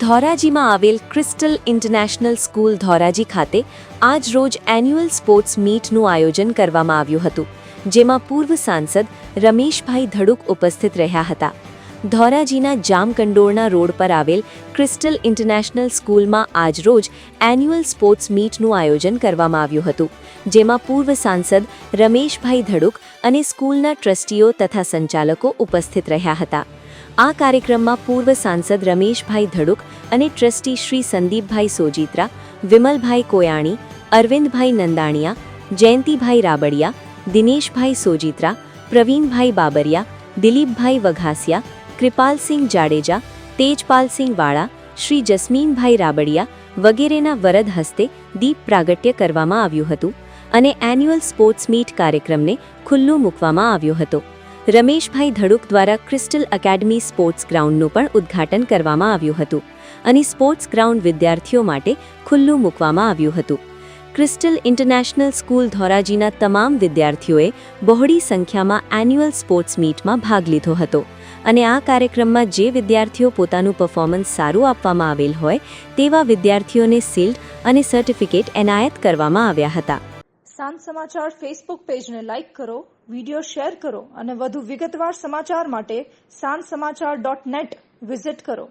ધોરાજીમાં આવેલ crystal international school Dhoraji ખાતે આજ રોજ એન્યુઅલ સ્પોર્ટ્સ મીટનું આયોજન કરવામાં આવ્યું હતું, જેમાં પૂર્વ સાંસદ રમેશભાઈ ધડુક ઉપસ્થિત રહ્યા હતા. ધોરાજીના જામકંડોરણા રોડ પર આવેલ ક્રિસ્ટલ ઇન્ટરનેશનલ સ્કૂલમાં આજરોજ એન્યુઅલ સ્પોર્ટ્સ મીટનું આયોજન કરવામાં આવ્યું હતું, જેમાં પૂર્વ સાંસદ રમેશભાઈ ધડુક અને સ્કૂલના ટ્રસ્ટીઓ તથા સંચાલકો ઉપસ્થિત રહ્યા હતા. આ કાર્યક્રમમાં પૂર્વ સાંસદ રમેશભાઈ ધડુક અને ટ્રસ્ટી શ્રી સંદીપભાઈ સોજીત્રા, વિમલભાઈ કોયાણી, અરવિંદભાઈ નંદાણીયા, જયંતિભાઈ રાબડિયા, દિનેશભાઈ સોજીત્રા, પ્રવીણભાઈ બાબરિયા, દિલીપભાઈ વઘાસિયા, કૃપાલસિંહ જાડેજા, તેજપાલસિંહ વાળા, શ્રી જસ્મીનભાઈ રાબડિયા વગેરેના વરદ હસ્તે દીપ પ્રાગટ્ય કરવામાં આવ્યું હતું અને એન્યુઅલ સ્પોર્ટ્સ મીટ કાર્યક્રમને ખુલ્લું મૂકવામાં આવ્યો હતો. રમેશભાઈ ધડુક દ્વારા ક્રિસ્ટલ એકેડમી સ્પોર્ટ્સ ગ્રાઉન્ડનું પણ ઉદ્ઘાટન કરવામાં આવ્યું હતું અને સ્પોર્ટ્સ ગ્રાઉન્ડ વિદ્યાર્થીઓ માટે ખુલ્લું મૂકવામાં આવ્યું હતું. ક્રિસ્ટલ ઇન્ટરનેશનલ સ્કૂલ ધોરાજીના તમામ વિદ્યાર્થીઓએ બહોળી સંખ્યામાં એન્યુઅલ સ્પોર્ટ્સ મીટમાં ભાગ લીધો હતો અને આ કાર્યક્રમમાં જે વિદ્યાર્થીઓ પોતાનું પરફોર્મન્સ સારું આપવામાં આવેલ હોય તેવા વિદ્યાર્થીઓને શિલ્ડ અને સર્ટિફિકેટ એનાયત કરવામાં આવ્યા હતા. સાંજ સમાચાર ફેસબુક પેજને લાઇક કરો, વિડીયો શેર કરો અને વધુ વિગતવાર સમાચાર માટે sanssamachar.net વિઝિટ કરો.